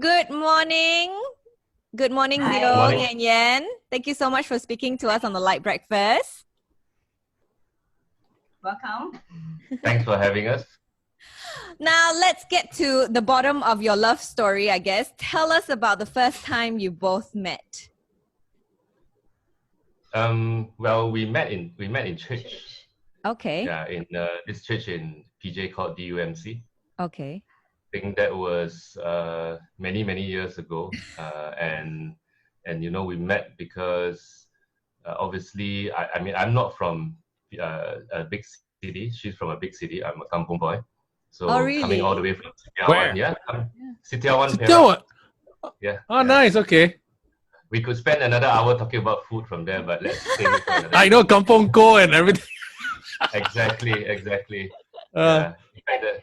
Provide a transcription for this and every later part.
Good morning. Good morning, Hi. Sze Yoong Morning. and Yen. Thank you so much for speaking to us on the LITE Breakfast. Welcome. Thanks for having us. Now, let's get to the bottom of your love story, I guess. Tell us about the first time you both met. Well, we met in church. Okay. Yeah, in this church in PJ called DUMC. Okay. I think that was many years ago, and we met because obviously I mean I'm not from a big city. She's from a big city. I'm a kampong boy, so Oh, really? coming all the way from Where? Sitiawan, Sitiawan, Perak. Still, Yeah. oh, yeah. nice. Okay. We could spend another hour talking about food from there, but let's save it for another. I know Kampong Ko and everything. Exactly. Uh, Yeah.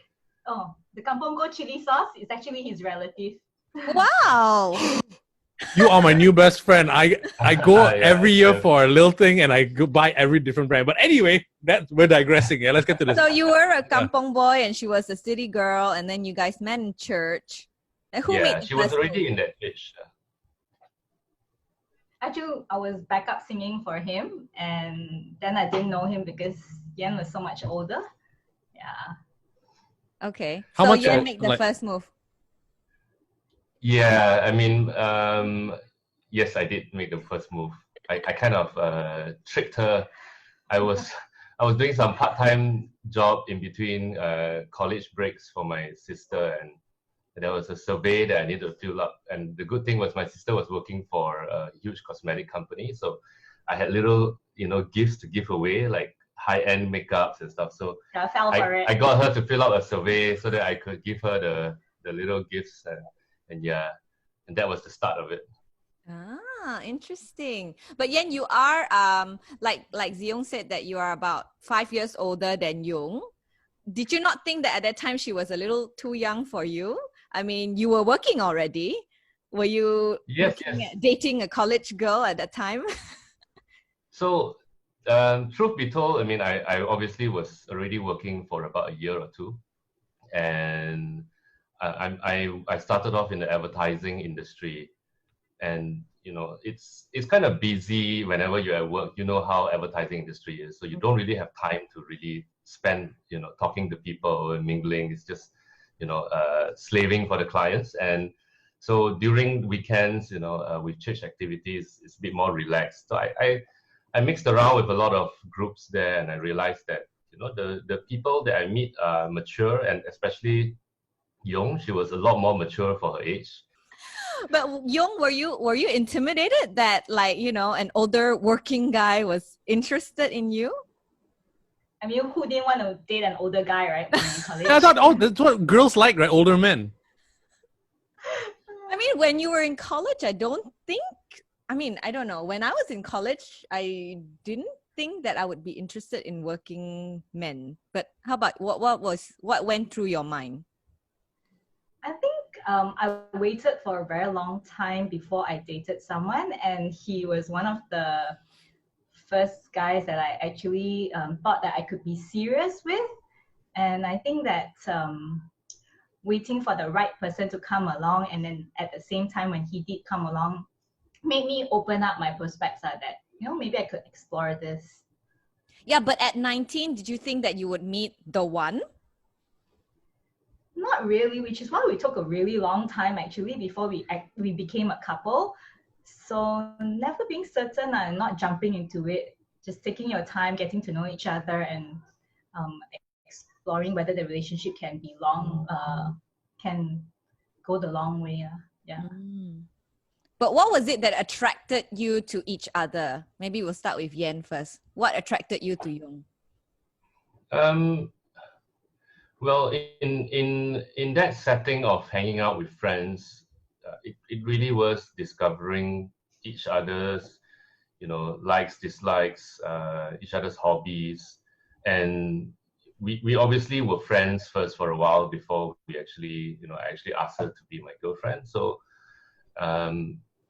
Oh, the Kampong Go chili sauce is actually his relative. Wow. You are my new best friend. I go Yeah, every year yeah. for a little thing and I go buy every different brand. But anyway, we're digressing. Yeah, let's get to this. So you were a kampong boy and she was a city girl, and then you guys met in church. And who made the She was first already move? in that church. Actually, I was backup singing for him, and then I didn't know him because Yan was so much older. Yeah. Okay. How so much, Yen made the like- first move. Yeah, I mean, yes, I did make the first move. I kind of tricked her. I was doing some part-time job in between college breaks for my sister, and there was a survey that I needed to fill up. And the good thing was my sister was working for a huge cosmetic company, so I had little, gifts to give away, like high-end makeups and stuff. So I fell for it. I got her to fill out a survey so that I could give her the little gifts, and that was the start of it. Ah, interesting. But Yen, you are like Sze Yoong said that you are about 5 years older than Yoong. Did you not think that at that time she was a little too young for you? I mean, you were working already. Were you Yes. dating a college girl at that time? So, truth be told, I mean, I obviously was already working for about a year or two, and I started off in the advertising industry, and it's kind of busy whenever you're at work. You know how advertising industry is, so you don't really have time to really spend talking to people and mingling. It's just slaving for the clients. And so during weekends, with church activities, it's a bit more relaxed. So I mixed around with a lot of groups there, and I realized that the people that I meet are mature, and especially Young, she was a lot more mature for her age. But Young, were you intimidated that an older working guy was interested in you? I mean, who didn't want to date an older guy, right? When you're in college? I thought, that's what girls like, right? Older men. I mean, when you were in college, I don't know. When I was in college, I didn't think that I would be interested in working men. But how about what went through your mind? I think I waited for a very long time before I dated someone, and he was one of the first guys that I actually thought that I could be serious with. And I think that waiting for the right person to come along, and then at the same time when he did come along, made me open up my prospects that maybe I could explore this. Yeah, but at 19, did you think that you would meet the one? Not really, which is why we took a really long time actually before we became a couple. So never being certain and not jumping into it, just taking your time, getting to know each other, and exploring whether the relationship can be can go the long way. Yeah. But what was it that attracted you to each other? Maybe we'll start with Yen first. What attracted you to Young? Well, in that setting of hanging out with friends, it really was discovering each other's, likes, dislikes, each other's hobbies, and we obviously were friends first for a while before we actually, I actually asked her to be my girlfriend. So,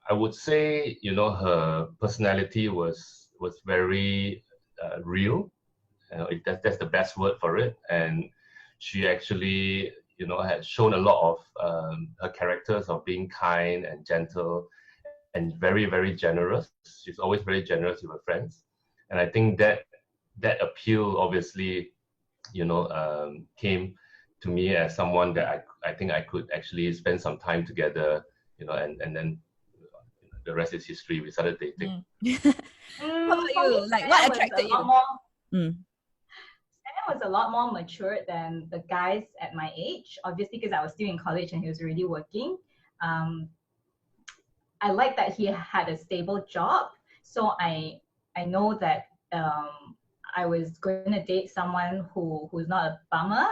I would say, her personality was very real. That's the best word for it, and she actually, had shown a lot of her characters of being kind and gentle and very, very generous. She's always very generous with her friends. And I think that appeal obviously, came to me as someone that I think I could actually spend some time together, and then the rest is history. We started dating. How about For me, you? Like, Sam what was attracted a you? lot more. Mm. Sam was a lot more mature than the guys at my age. Obviously, because I was still in college and he was already working. I like that he had a stable job, so I know that I was going to date someone who's not a bummer.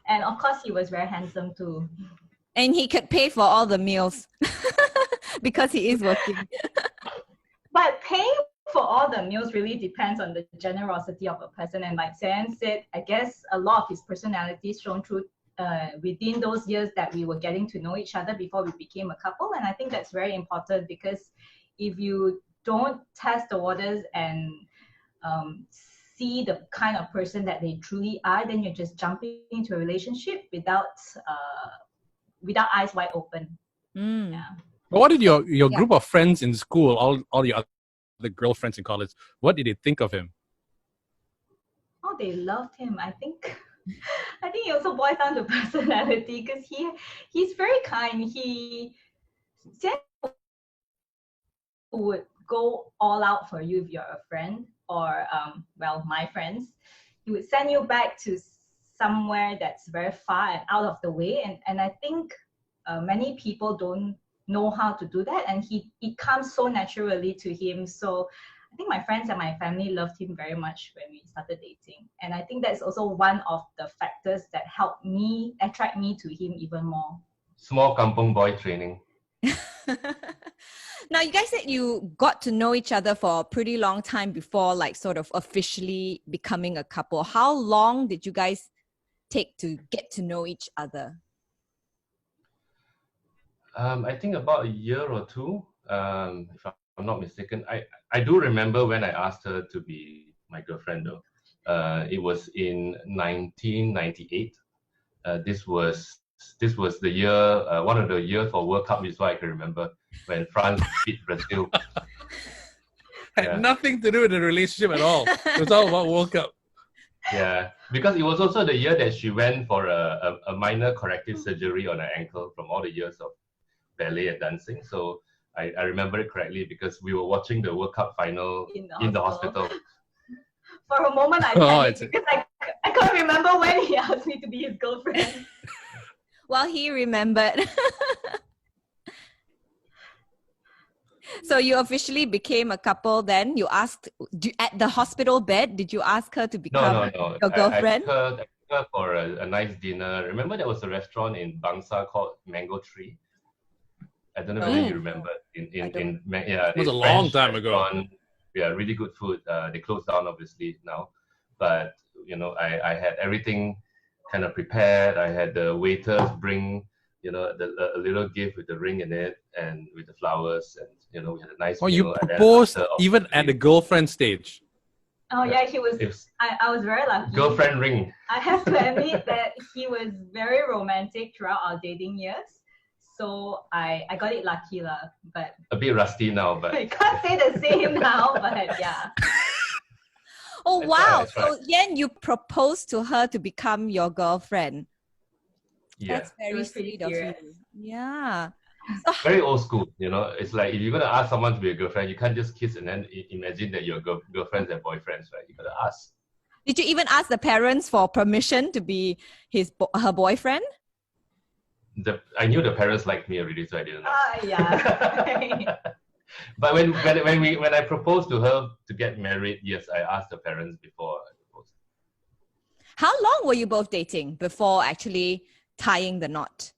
And of course, he was very handsome too. And he could pay for all the meals because he is working. But paying for all the meals really depends on the generosity of a person. And like Sam said, I guess a lot of his personality is shown through within those years that we were getting to know each other before we became a couple. And I think that's very important, because if you don't test the waters and see the kind of person that they truly are, then you're just jumping into a relationship without eyes wide open. Yeah. But what did your group of friends in school, all your other girlfriends in college, what did they think of him? Oh, they loved him. I think it also boils down to personality, because he's very kind. He would go all out for you if you're a friend, or my friends. He would send you back to somewhere that's very far and out of the way, and I think many people don't know how to do that, and it comes so naturally to him. So I think my friends and my family loved him very much when we started dating, and I think that's also one of the factors that helped me attract me to him even more. Small kampung boy training. Now, you guys said you got to know each other for a pretty long time before, like, sort of officially becoming a couple. How long did you guys take to get to know each other? I think about a year or two, if I'm not mistaken. I do remember when I asked her to be my girlfriend, though. It was in 1998. This was the year, one of the years for World Cup, is what I can remember, when France beat Brazil. Had nothing to do with the relationship at all. It was all about World Cup. Yeah, because it was also the year that she went for a minor corrective surgery on her ankle from all the years of ballet and dancing. So I remember it correctly, because we were watching the World Cup final in the hospital. For a moment, I panicked because I can't remember when he asked me to be his girlfriend. Well, he remembered. So you officially became a couple then? You asked, at the hospital bed, did you ask her to become your girlfriend? I took her for a nice dinner. Remember, there was a restaurant in Bangsa called Mango Tree? I don't know whether you remember. It was a long time ago. Yeah, really good food. They closed down obviously now, but I had everything kind of prepared. I had the waiters bring a little gift with the ring in it and with the flowers, and we had a nice meal. You proposed even at the girlfriend stage? Oh yeah, he was. I was very lucky. Girlfriend ring. I have to admit that he was very romantic throughout our dating years. So I got it lucky lah, but a bit rusty now, but I can't say the same now, but yeah. Oh wow! So Yen, you proposed to her to become your girlfriend. Yeah. That's very sweet of you. Yeah. So, very old school, It's like, if you're gonna ask someone to be a girlfriend, you can't just kiss and then imagine that you're girlfriends and boyfriends, right? You gotta ask. Did you even ask the parents for permission to be her boyfriend? I knew the parents liked me already, so I didn't ask. Yeah. But when I proposed to her to get married, yes, I asked the parents before I proposed. How long were you both dating before actually tying the knot?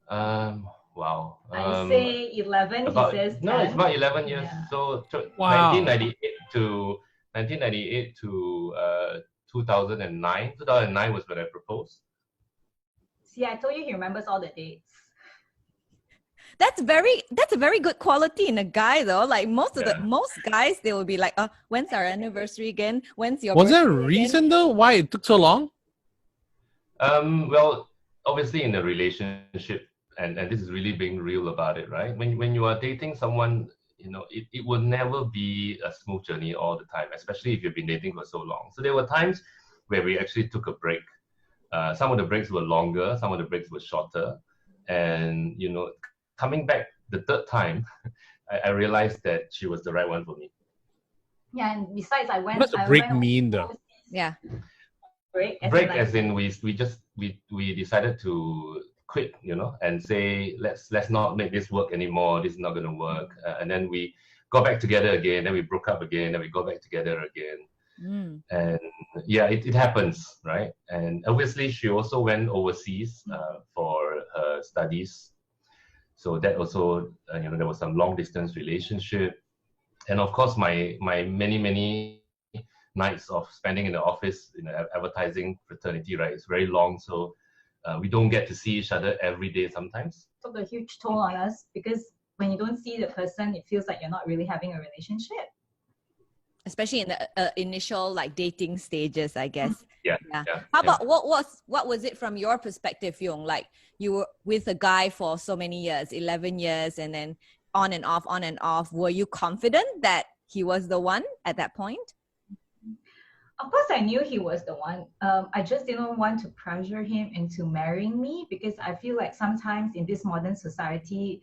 Wow. I say 11. He says 10. No, it's about 11 years. Yeah. So wow. 1998 to 2009. 2009 was when I proposed. See, I told you he remembers all the dates. That's a very good quality in a guy though. Like most guys, they will be like, when's our anniversary again? When's your Was there a birthday again?" reason though why it took so long? Well, obviously in a relationship, and this is really being real about it, right? When you are dating someone, it will never be a smooth journey all the time, especially if you've been dating for so long. So there were times where we actually took a break. Some of the breaks were longer, some of the breaks were shorter. And, coming back the third time, I realized that she was the right one for me. Yeah, and besides, What does a break mean though? Yeah. Break, As in we decided to quit, and say let's not make this work anymore. This is not going to work. And then we got back together again. Then we broke up again. Then we got back together again. And yeah, it happens, right? And obviously, she also went overseas for her studies. So that also, there was some long distance relationship. And of course, my many nights of spending in the office in the advertising fraternity, right? It's very long. So we don't get to see each other every day sometimes. Took a huge toll on us because when you don't see the person, it feels like you're not really having a relationship. Especially in the initial like dating stages, I guess. Yeah. How about what was it from your perspective, Yoong? Like you were with a guy for so many years, 11 years, and then on and off. Were you confident that he was the one at that point? Of course, I knew he was the one. I just didn't want to pressure him into marrying me because I feel like sometimes in this modern society,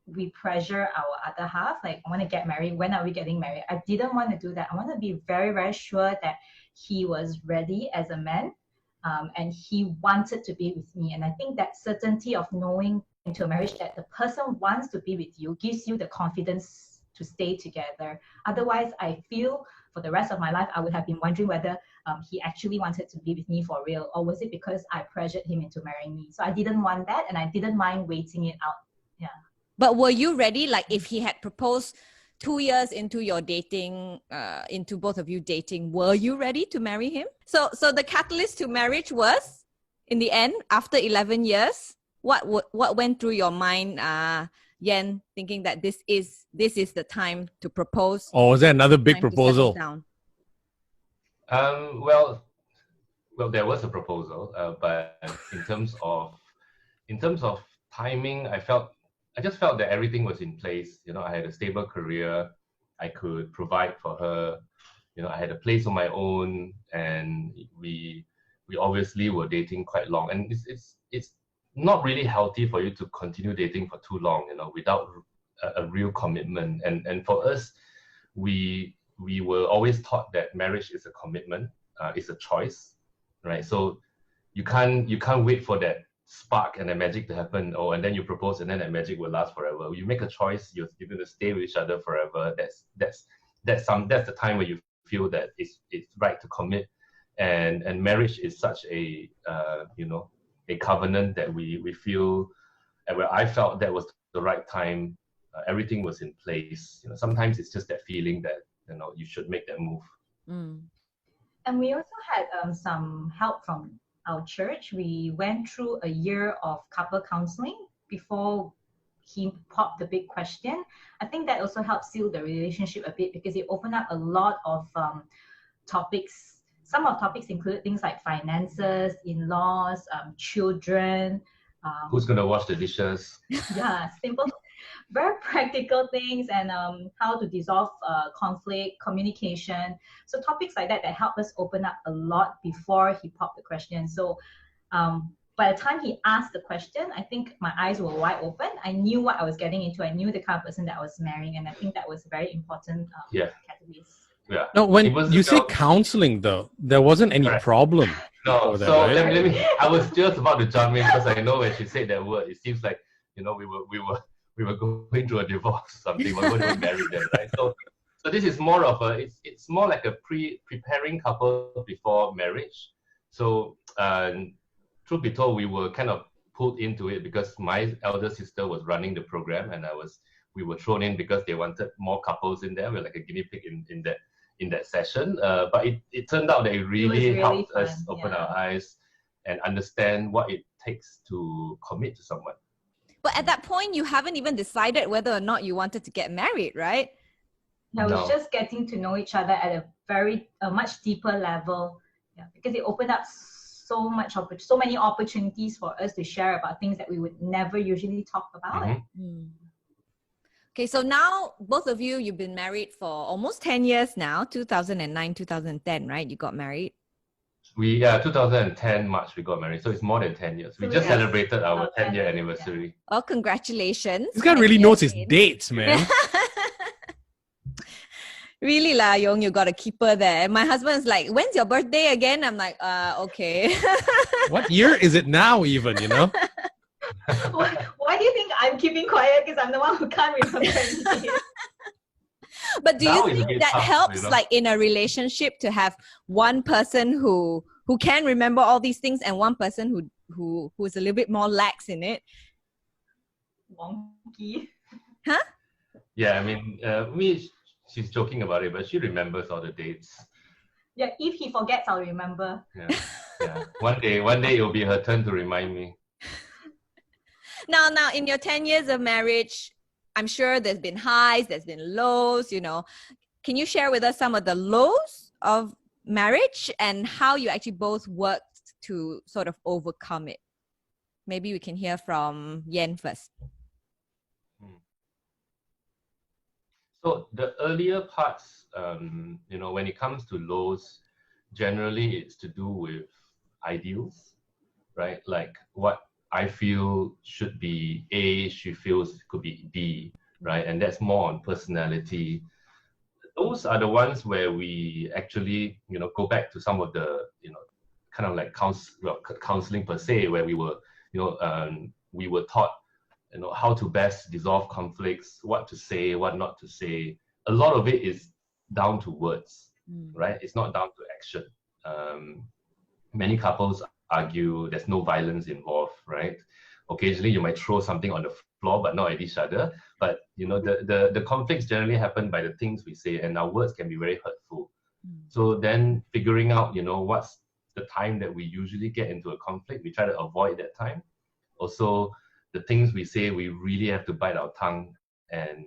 we pressure our other half. Like, I want to get married. When are we getting married? I didn't want to do that. I want to be very, very sure that he was ready as a man, and he wanted to be with me. And I think that certainty of knowing into a marriage that the person wants to be with you gives you the confidence to stay together. Otherwise, I feel for the rest of my life, I would have been wondering whether he actually wanted to be with me for real, or was it because I pressured him into marrying me? So I didn't want that, and I didn't mind waiting it out. Yeah. But were you ready? Like if he had proposed 2 years into your dating, into both of you dating, were you ready to marry him? So the catalyst to marriage was, in the end, after 11 years, what went through your mind, Yen, thinking that this is the time to propose? Or was there another big proposal? Well, there was a proposal, but in terms of timing, I just felt that everything was in place. I had a stable career. I could provide for her. I had a place on my own, and we obviously were dating quite long. And it's not really healthy for you to continue dating for too long, without a real commitment. And for us, we were always taught that marriage is a commitment, it's a choice, right? So you can't wait for that spark and the magic to happen, and then you propose and then that magic will last forever. You make a choice, you're going to stay with each other forever. That's the time where you feel that it's right to commit, and marriage is such a a covenant that we feel, and where I felt that was the right time. Everything was in place. Sometimes it's just that feeling that you should make that move. And we also had some help from our church. We went through a year of couple counseling before he popped the big question. I think that also helped seal the relationship a bit because it opened up a lot of topics. Some of topics included things like finances, in-laws, children. Who's going to wash the dishes? Yeah, simple, very practical things, and how to dissolve conflict, communication. So topics like that help us open up a lot before he popped the question. So by the time he asked the question, I think my eyes were wide open. I knew what I was getting into. I knew the kind of person that I was marrying, and I think that was a very important catalyst. Yeah. No, when you say counseling, though, there wasn't any problem. No, that, so right? let me. I was just about to jump in because I know when she said that word, it seems like we were going through a divorce or something. We're going to be married then, right? So this is more of it's more like a preparing couple before marriage. So truth be told, we were kind of pulled into it because my elder sister was running the program, and we were thrown in because they wanted more couples in there. We're like a guinea pig in that session. But it turned out that it really helped us open our eyes and understand what it takes to commit to someone. But at that point, you haven't even decided whether or not you wanted to get married, right? I was No. just getting to know each other at a much deeper level. Yeah, because it opened up so many opportunities for us to share about things that we would never usually talk about. Mhm. Okay, so now both of you, you've been married for almost 10 years now, 2009, 2010, right? You got married. 2010 March we got married, so it's more than 10 years. We So just yes, celebrated our 10-year 10 anniversary. Oh, congratulations. This guy 10 really years knows his in. dates, man. Really, La Young, you got a keeper there. My husband's like, when's your birthday again? I'm like, okay. What year is it now, even, you know? Why do you think I'm keeping quiet? Because I'm the one who can't remember anything. But do Now you it's a think bit that tough, helps, you know? like in a relationship, to have one person who can remember all these things and one person who's a little bit more lax in it? Wonky. Yeah, I mean, she's joking about it, but she remembers all the dates. Yeah, if he forgets, I'll remember. Yeah. One day it will be her turn to remind me. Now, in your 10 years of marriage, I'm sure there's been highs, there's been lows, you know. Can you share with us some of the lows of marriage and how you actually both worked to sort of overcome it? Maybe we can hear from Yen first. So the earlier parts, when it comes to lows, generally it's to do with ideals, right? Like what I feel should be A, she feels could be B, right? And that's more on personality. Those are the ones where we actually, go back to some of the, kind of like counseling per se, where we were, we were taught, how to best dissolve conflicts, what to say, what not to say. A lot of it is down to words, right? It's not down to action. Many couples argue there's no violence involved, right? Occasionally you might throw something on the floor, but not at each other. But the conflicts generally happen by the things we say, and our words can be very hurtful. So then figuring out, what's the time that we usually get into a conflict, we try to avoid that time. Also, the things we say, we really have to bite our tongue and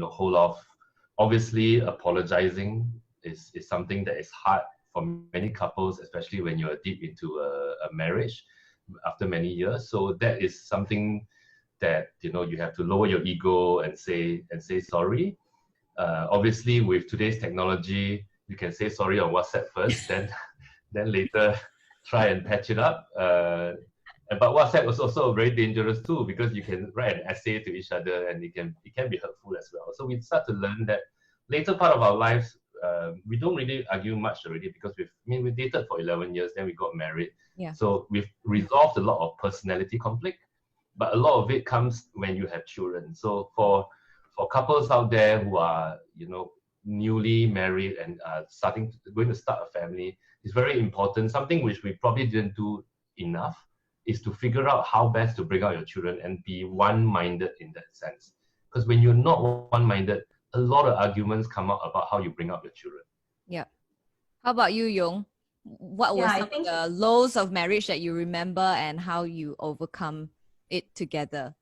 hold off. Obviously, apologizing is something that is hard for many couples, especially when you're deep into a marriage after many years. So that is something that you have to lower your ego and say sorry. Obviously, with today's technology, you can say sorry on WhatsApp first, then later try and patch it up. But WhatsApp was also very dangerous too, because you can write an essay to each other, and it can be hurtful as well. So we start to learn that later part of our lives, we don't really argue much already, because we dated for 11 years, then we got married. Yeah. So we've resolved a lot of personality conflict, but a lot of it comes when you have children. So for couples out there who are newly married and going to start a family, it's very important. Something which we probably didn't do enough is to figure out how best to bring out your children and be one-minded in that sense. Because when you're not one-minded, a lot of arguments come out about how you bring up your children. Yeah. How about you, Young? What were some of the lows of marriage that you remember and how you overcome it together?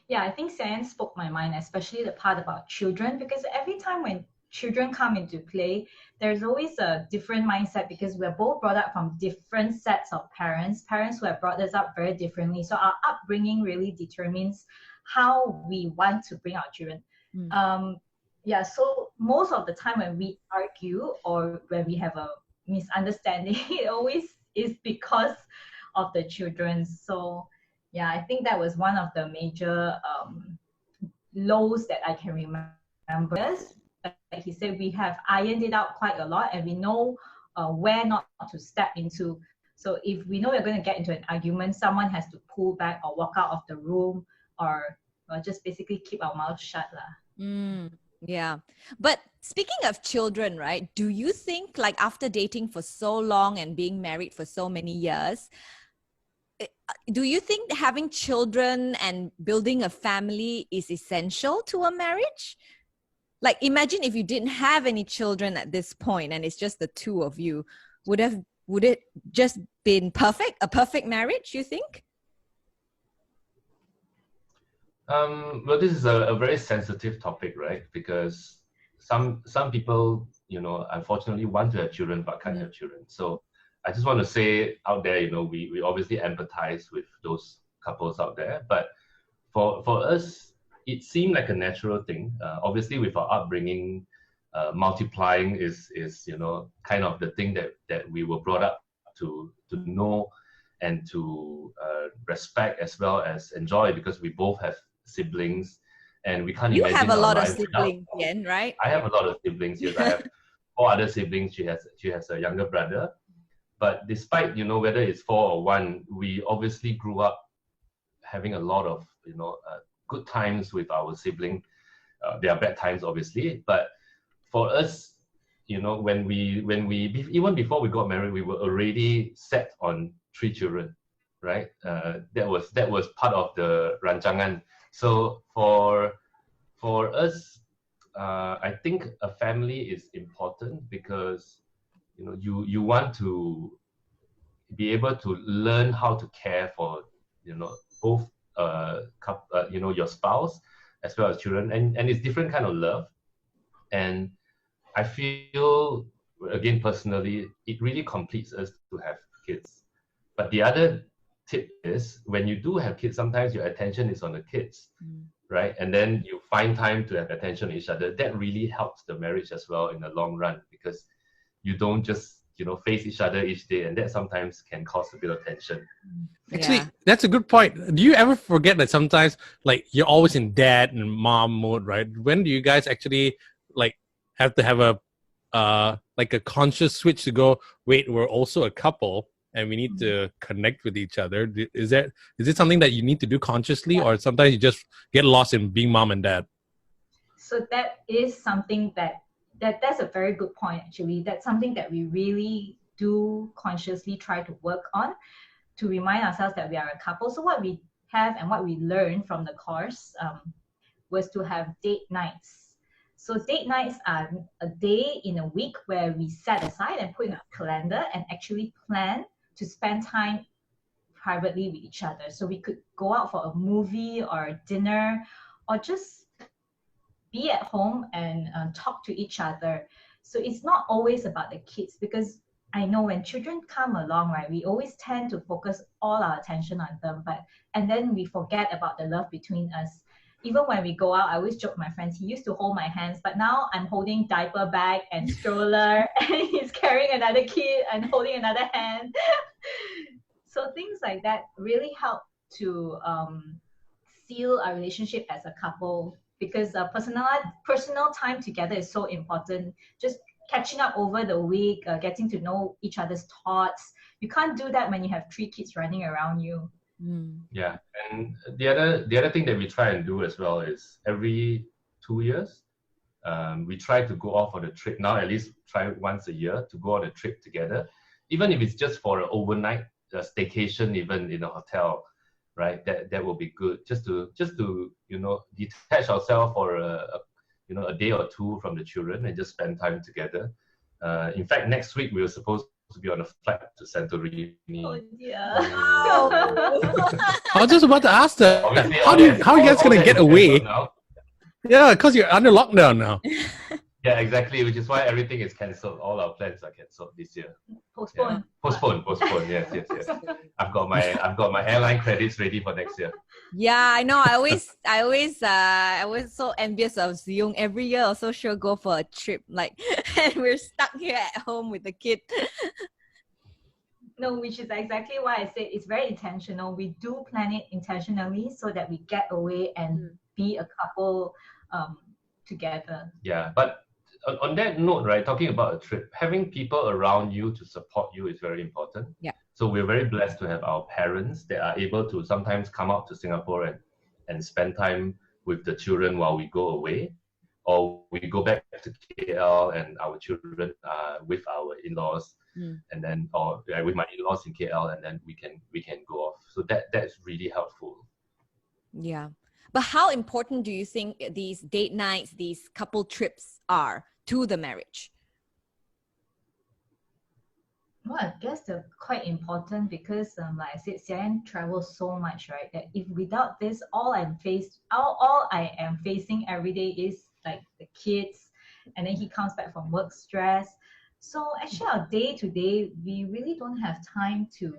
Yeah, I think Sze Yoong spoke my mind, especially the part about children, because every time when children come into play, there's always a different mindset, because we're both brought up from different sets of parents who have brought us up very differently. So our upbringing really determines how we want to bring our children. So most of the time when we argue or when we have a misunderstanding, it always is because of the children. So yeah, I think that was one of the major lows that I can remember. Like he said, we have ironed it out quite a lot, and we know where not to step into. So if we know we're going to get into an argument, someone has to pull back or walk out of the room, or just basically keep our mouth shut. Yeah. But speaking of children, right, do you think, like, after dating for so long and being married for so many years, do you think having children and building a family is essential to a marriage? Like, imagine if you didn't have any children at this point and it's just the two of you, would it just been a perfect marriage, you think? Well, this is a very sensitive topic, right? Because some people, unfortunately want to have children but can't have children. So I just want to say out there, we obviously empathize with those couples out there. But for us, it seemed like a natural thing. Obviously, with our upbringing, multiplying is kind of the thing that we were brought up to know and to respect as well as enjoy, because we both have siblings and we can't You have imagine a our lot of lives without. siblings, Yen, right? I have a lot of siblings. Yes, I have four other siblings. She has a younger brother. But despite whether it's four or one, we obviously grew up having a lot of good times with our sibling. There are bad times, obviously, but for us, when we even before we got married, we were already set on 3 children, right? That was part of the rancangan. So for us, I think a family is important because you want to be able to learn how to care for both your spouse as well as children, and it's different kind of love. And I feel, again, personally, it really completes us to have kids. But the other tip is, when you do have kids, sometimes your attention is on the kids, right? And then you find time to have attention on each other. That really helps the marriage as well in the long run, because you don't just face each other each day, and that sometimes can cause a bit of tension. Actually, that's a good point. Do you ever forget that sometimes, like, you're always in dad and mom mode, right? When do you guys actually like have to have a like a conscious switch to go, wait, we're also a couple and we need to connect with each other? Is it something that you need to do consciously, or sometimes you just get lost in being mom and dad? So that is something that's a very good point, actually. That's something that we really do consciously try to work on, to remind ourselves that we are a couple. So what we have and what we learned from the course was to have date nights. So date nights are a day in a week where we set aside and put in a calendar and actually plan to spend time privately with each other. So we could go out for a movie or a dinner, or just be at home and talk to each other. So it's not always about the kids, because I know when children come along, right, we always tend to focus all our attention on them, and then we forget about the love between us. Even when we go out, I always joke with my friends, he used to hold my hands, but now I'm holding diaper bag and stroller and he's carrying another kid and holding another hand. So things like that really help to seal our relationship as a couple, because personal time together is so important. Just catching up over the week, getting to know each other's thoughts. You can't do that when you have 3 kids running around you. Yeah, and the other thing that we try and do as well is every 2 years, we try to go off on a trip. Now at least try once a year to go on a trip together, even if it's just for an overnight staycation, even in a hotel, right? That will be good, just to detach ourselves for a day or two from the children and just spend time together. In fact, next week we were supposed to be on a flight to Santorini. Oh dear. I was just about to ask that. Obviously, How are you guys gonna get away? now. Yeah, because you're under lockdown now. Yeah, exactly. Which is why everything is cancelled. All our plans are cancelled this year. Postpone. Yeah. Postpone. Yes. I've got my airline credits ready for next year. Yeah, I know. I was so envious of Sze Yoong. Every year, also she'll go for a trip, like, and we're stuck here at home with the kid. No, which is exactly why I said it's very intentional. We do plan it intentionally so that we get away and be a couple together. Yeah, but on that note, right, talking about a trip, having people around you to support you is very important. Yeah. So we're very blessed to have our parents that are able to sometimes come out to Singapore and spend time with the children while we go away, or we go back to KL and our children are with our in-laws, and then with my in-laws in KL, and then we can go off. So that's really helpful. Yeah. But how important do you think these date nights, these couple trips are to the marriage? Well, I guess they're quite important because, like I said, CIN travels so much, right? That if without this, all I am facing every day is like the kids, and then he comes back from work stress. So actually, our day to day, we really don't have time to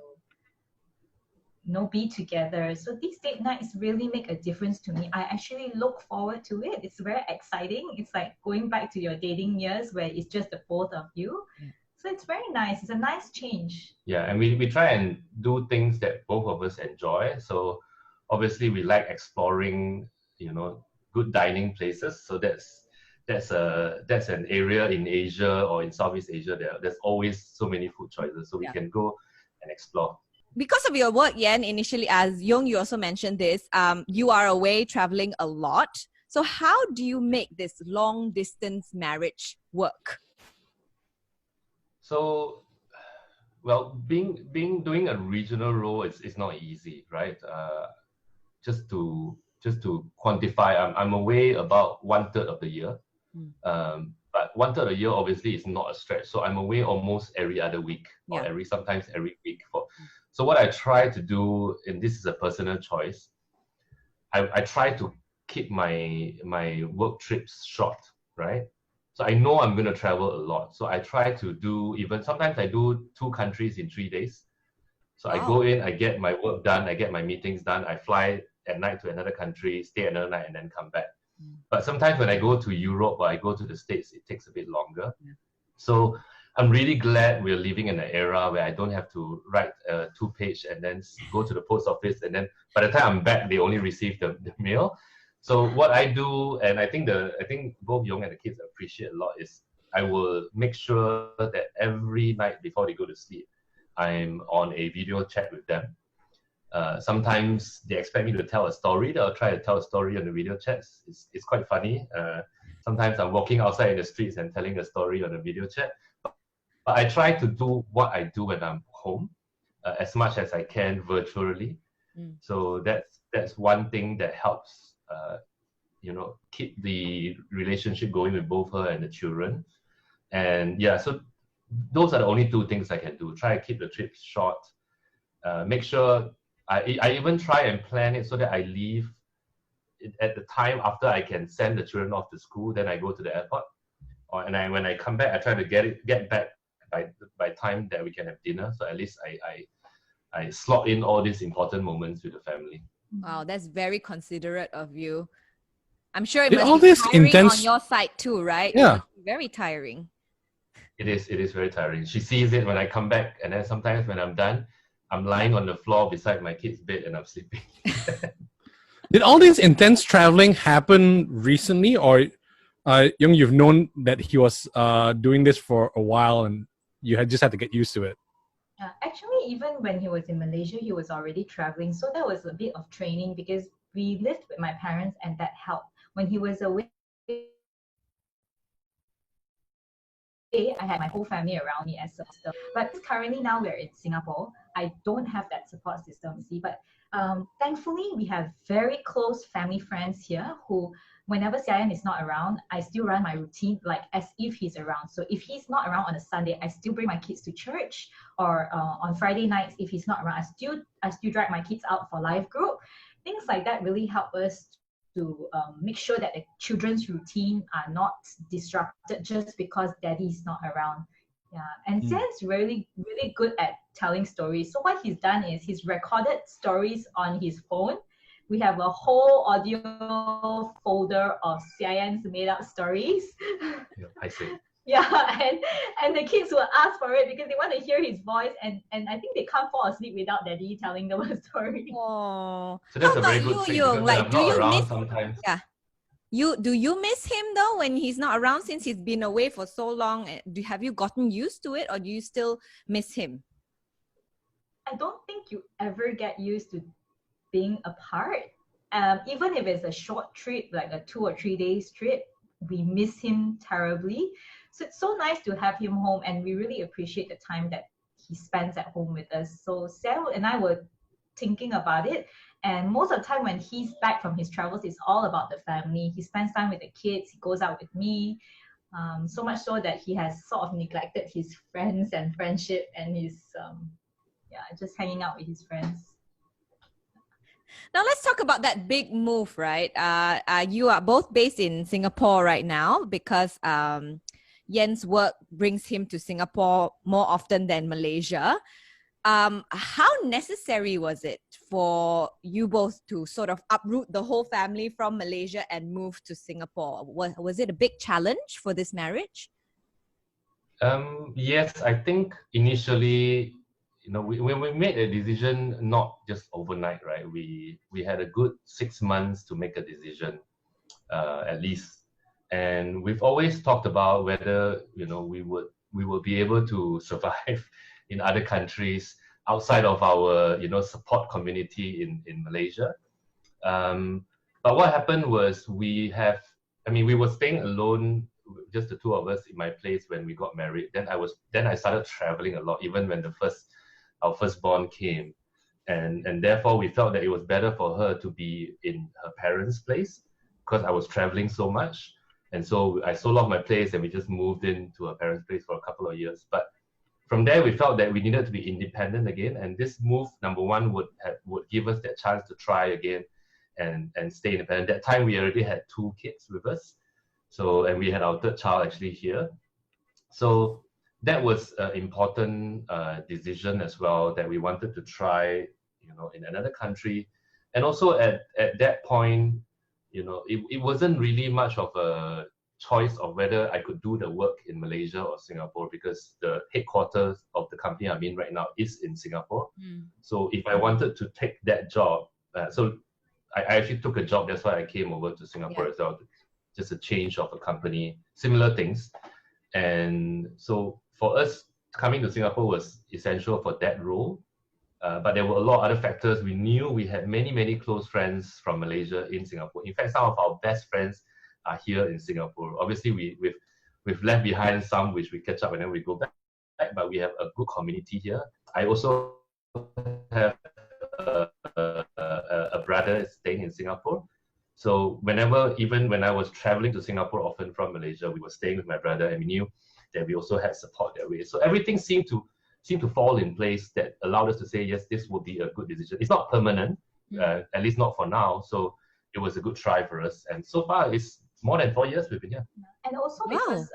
be together. So these date nights really make a difference to me. I actually look forward to it. It's very exciting. It's like going back to your dating years where it's just the both of you. Yeah. So it's very nice. It's a nice change. Yeah, and we try and do things that both of us enjoy. So obviously we like exploring, good dining places. So that's an area in Asia or in Southeast Asia there's always so many food choices. So we Yeah. can go and explore. Because of your work, Yan, initially, as Young, you also mentioned this, you are away traveling a lot. So how do you make this long distance marriage work? So, well, doing a regional role is not easy, right? Just to quantify, I'm away about 1/3 of the year. But 1/3 of the year obviously is not a stretch. So I'm away almost every other week or Yeah. sometimes every week. So what I try to do, and this is a personal choice, I try to keep my work trips short, right? So I know I'm going to travel a lot. So I try to do sometimes I do 2 countries in 3 days. So I go in, I get my work done, I get my meetings done, I fly at night to another country, stay another night, and then come back. But sometimes when I go to Europe or I go to the States, it takes a bit longer. Yeah. So I'm really glad we're living in an era where I don't have to write a 2-page and then go to the post office, and then by the time I'm back, they only receive the mail. So what I do, and I think both Young and the kids appreciate a lot, is I will make sure that every night before they go to sleep, I'm on a video chat with them. Sometimes they expect me to tell a story. I'll try to tell a story on the video chats. It's quite funny. Sometimes I'm walking outside in the streets and telling a story on the video chat. But I try to do what I do when I'm home as much as I can virtually. So that's one thing that helps, keep the relationship going with both her and the children. And yeah, so those are the only 2 things I can do. Try to keep the trip short. Make sure I even try and plan it so that I leave at the time after I can send the children off to school. Then I go to the airport, when I come back, I try to get back by time that we can have dinner. So at least I slot in all these important moments with the family. Wow, that's very considerate of you. I'm sure it Did must all be this tiring intense- on your side too, right? Yeah. It must be very tiring. It is very tiring. She sees it when I come back, and then sometimes when I'm done, I'm lying on the floor beside my kid's bed and I'm sleeping. Did all this intense traveling happen recently, or Young, you've known that he was doing this for a while and you had just had to get used to it? Actually, even when he was in Malaysia, he was already traveling. So that was a bit of training because we lived with my parents and that helped. When he was away, I had my whole family around me as support. But currently now we're in Singapore. I don't have that support system, see. But thankfully, we have very close family friends here who, whenever CIN is not around, I still run my routine like as if he's around. So if he's not around on a Sunday, I still bring my kids to church, or on Friday nights, if he's not around, I still drag my kids out for life group. Things like that really help us to make sure that the children's routine are not disrupted just because daddy's not around. Yeah, and Sam's really, really good at telling stories. So what he's done is he's recorded stories on his phone. We have a whole audio folder of CIN's made up stories. Yeah, I see. Yeah, and the kids will ask for it because they want to hear his voice, and I think they can't fall asleep without daddy telling them a story. Oh, So that's how a very about good thing. you, Young? Because when Like, I'm do not you around miss? sometimes. Yeah, do you miss him though when he's not around, since he's been away for so long? Have you gotten used to it, or do you still miss him? I don't think you ever get used to being apart. Even if it's a short trip, like a 2 or 3 days trip, we miss him terribly. So it's so nice to have him home, and we really appreciate the time that he spends at home with us. So Sarah and I were thinking about it, and most of the time when he's back from his travels, it's all about the family. He spends time with the kids, he goes out with me. So much so that he has sort of neglected his friends and friendship and his just hanging out with his friends. Now let's talk about that big move, right? You are both based in Singapore right now because Yen's work brings him to Singapore more often than Malaysia. How necessary was it for you both to sort of uproot the whole family from Malaysia and move to Singapore? Was it a big challenge for this marriage? Yes, I think initially, when we made a decision, not just overnight, right? We had a good 6 months to make a decision, at least, and we've always talked about whether we will be able to survive in other countries outside of our support community in Malaysia. But what happened was we were staying alone, just the two of us in my place when we got married. Then I started traveling a lot, even when our firstborn came, and therefore we felt that it was better for her to be in her parents' place because I was traveling so much. And so I sold off my place and we just moved into her parents' place for a couple of years. But from there, we felt that we needed to be independent again. And this move, number one, would give us that chance to try again and stay independent. That time, we already had 2 kids with us. And we had our third child actually here. So that was an important decision as well, that we wanted to try, in another country. And also at that point, it wasn't really much of a choice of whether I could do the work in Malaysia or Singapore, because the headquarters of the company I'm in right now is in Singapore. So if I wanted to take that job, I actually took a job. That's why I came over to Singapore as well. Just a change of a company, similar things. And so for us, coming to Singapore was essential for that role. But there were a lot of other factors. We knew we had many, many close friends from Malaysia in Singapore. In fact, some of our best friends are here in Singapore. Obviously, we've left behind some which we catch up and then we go back, but we have a good community here. I also have a brother staying in Singapore. So even when I was traveling to Singapore often from Malaysia, we were staying with my brother and we knew that we also had support that way. So everything seemed to fall in place that allowed us to say, yes, this will be a good decision. It's not permanent, at least not for now. So it was a good try for us. And so far, it's more than 4 years we've been here. And also because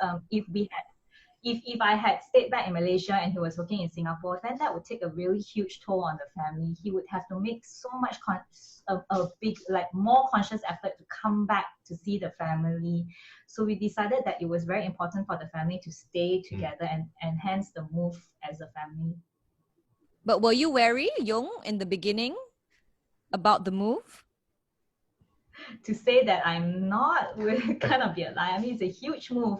if I had stayed back in Malaysia and he was working in Singapore, then that would take a really huge toll on the family. He would have to make so much a big, more conscious effort to come back to see the family. So we decided that it was very important for the family to stay together and hence the move as a family. But were you wary, Yoong, in the beginning about the move? To say that I'm not would kind of be a lie. I mean, it's a huge move.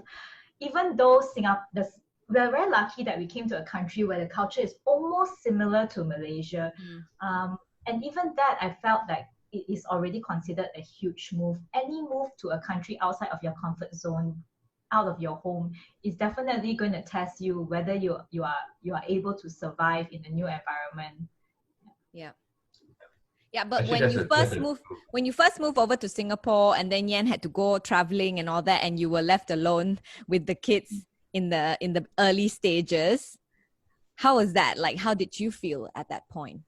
Even though we're very lucky that we came to a country where the culture is almost similar to Malaysia. And even that, I felt like it is already considered a huge move. Any move to a country outside of your comfort zone, out of your home, is definitely going to test you whether you are able to survive in a new environment. Yeah, but actually, when you first move over to Singapore, and then Yen had to go traveling and all that, and you were left alone with the kids in the early stages, how was that? Like, how did you feel at that point?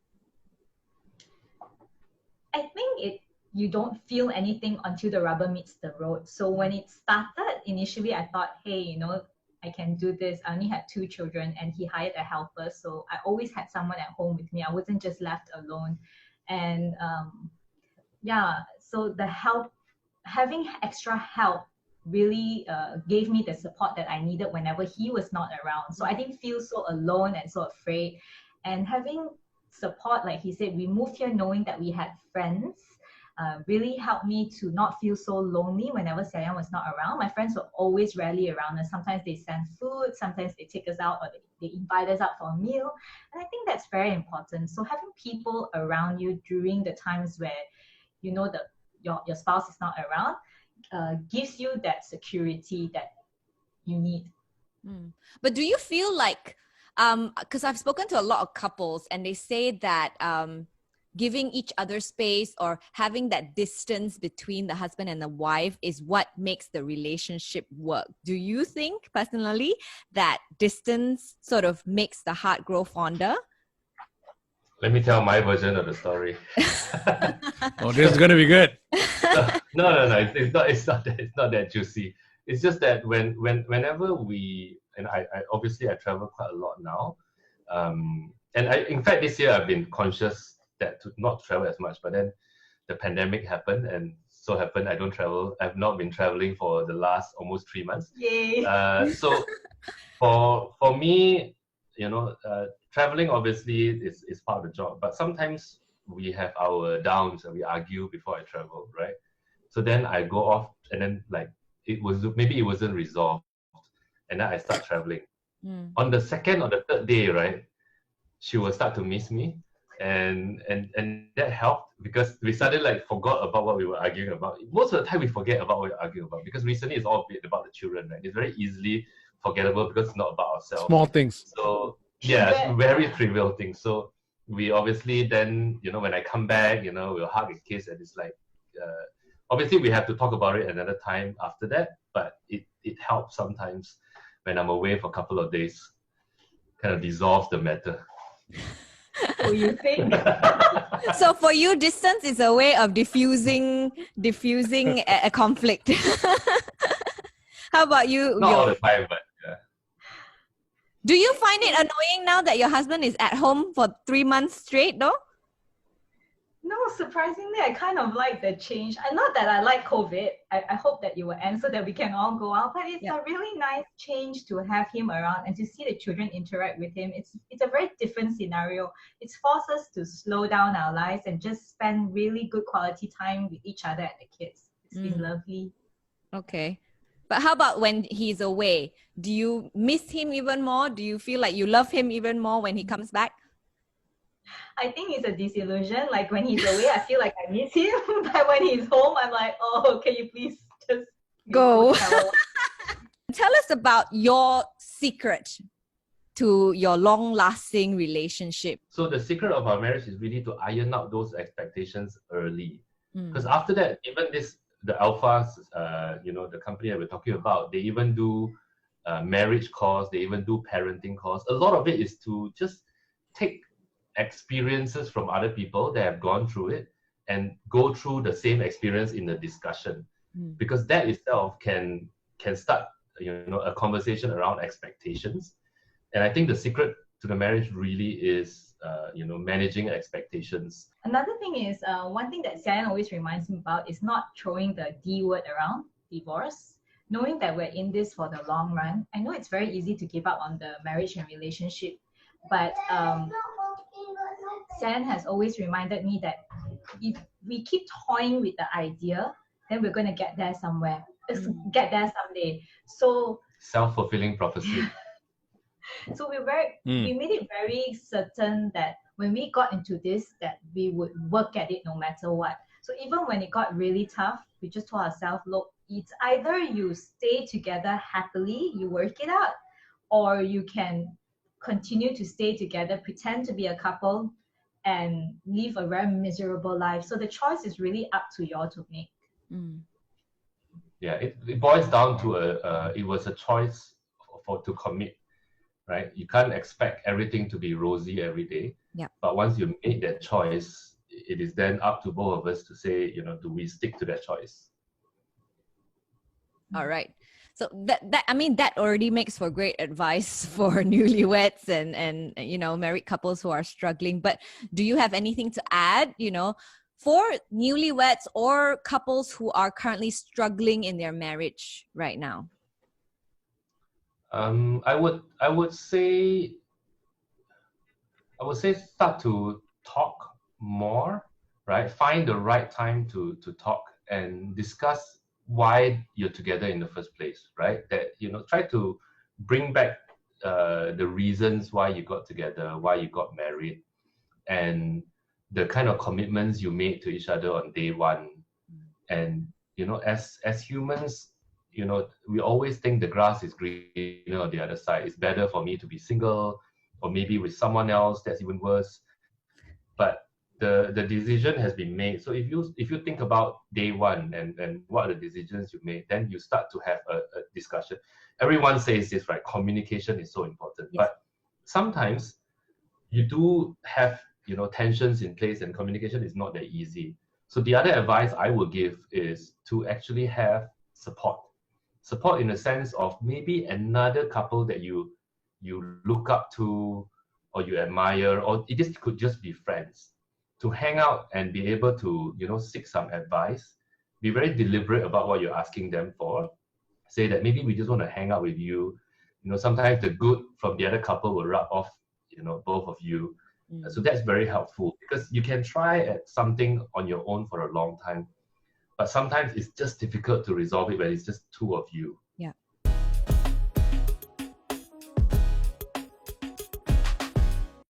I think you don't feel anything until the rubber meets the road. So when it started, initially I thought, hey, I can do this. I only had 2 children and he hired a helper. So I always had someone at home with me. I wasn't just left alone. And so having extra help really gave me the support that I needed whenever he was not around. So I didn't feel so alone and so afraid. And having support, like he said, we moved here knowing that we had friends, really helped me to not feel so lonely whenever Sze Yoong was not around. My friends were always rarely around us. Sometimes they send food, sometimes they take us out, or they invite us out for a meal. And I think that's very important. So having people around you during the times where your spouse is not around gives you that security that you need. But do you feel like, because I've spoken to a lot of couples and they say that giving each other space or having that distance between the husband and the wife is what makes the relationship work. Do you think personally that distance sort of makes the heart grow fonder? Let me tell my version of the story. Oh, this is gonna be good. No. It's not that juicy. It's just that whenever we, and I obviously I travel quite a lot now, and in fact this year I've been conscious that to not travel as much, but then the pandemic happened, and so happened I don't travel. I've not been traveling for the last almost 3 months. Yay. So for me, traveling obviously is part of the job, but sometimes we have our downs and we argue before I travel, right? So then I go off, and then like maybe it wasn't resolved, and then I start traveling. On the second or the third day, right, she will start to miss me, and that helped because we suddenly like forgot about what we were arguing about. Most of the time we forget about what we're arguing about because recently it's all about the children, right? It's very easily forgettable because it's not about ourselves. Small things. So yeah, very trivial things. So we obviously then, when I come back, we'll hug and kiss, and it's like, obviously we have to talk about it another time after that, but it helps sometimes when I'm away for a couple of days, kind of dissolves the matter. Who you think? So for you, distance is a way of diffusing a conflict. How about you? Not all the time, but yeah. Do you find it annoying now that your husband is at home for 3 months straight, though? No, surprisingly, I kind of like the change. And not that I like COVID. I hope that you will end so that we can all go out. But it's a really nice change to have him around and to see the children interact with him. It's a very different scenario. It's forced us to slow down our lives and just spend really good quality time with each other and the kids. It's been lovely. Okay. But how about when he's away? Do you miss him even more? Do you feel like you love him even more when he comes back? I think it's a disillusion. Like when he's away, I feel like I miss him. But when he's home, I'm like, oh, can you please just go? Tell us about your secret to your long-lasting relationship. So the secret of our marriage is really to iron out those expectations early. Because after that, even the alphas, the company that we're talking about, they even do marriage course, they even do parenting course. A lot of it is to just take experiences from other people that have gone through it and go through the same experience in the discussion, because that itself can start a conversation around expectations. And I think the secret to the marriage really is managing expectations. Another thing is one thing that Sze Yoong always reminds me about is not throwing the D word around, divorce. Knowing that we're in this for the long run. I know it's very easy to give up on the marriage and relationship, but Sze Yoong has always reminded me that if we keep toying with the idea, then we're going to get there somewhere. Get there someday. So self-fulfilling prophecy. So we made it very certain that when we got into this, that we would work at it no matter what. So even when it got really tough, we just told ourselves, look, it's either you stay together happily, you work it out, or you can continue to stay together, pretend to be a couple, and live a very miserable life. So the choice is really up to you all to make. Yeah, it boils down to it was a choice to commit, right? You can't expect everything to be rosy every day. Yeah. But once you make that choice, it is then up to both of us to say, do we stick to that choice? All right. So that already makes for great advice for newlyweds and married couples who are struggling. But do you have anything to add, for newlyweds or couples who are currently struggling in their marriage right now? I would say start to talk more, right? Find the right time to talk and discuss why you're together in the first place, right? That try to bring back the reasons why you got together, why you got married, and the kind of commitments you made to each other on day one. And as humans, we always think the grass is greener on the other side. It's better for me to be single, or maybe with someone else. That's even worse. But the decision has been made. So if you think about day one and what are the decisions you made, then you start to have a discussion. Everyone says this, right? Communication is so important, Yes. but sometimes you do have tensions in place, and communication is not that easy. So the other advice I would give is to actually have support in the sense of maybe another couple that you look up to or you admire, or it just could just be friends, to hang out and be able to seek some advice. Be very deliberate about what you're asking them for. Say that maybe we just want to hang out with you. Sometimes the good from the other couple will rub off both of you. So that's very helpful, because you can try at something on your own for a long time, but sometimes it's just difficult to resolve it when it's just two of you. Yeah.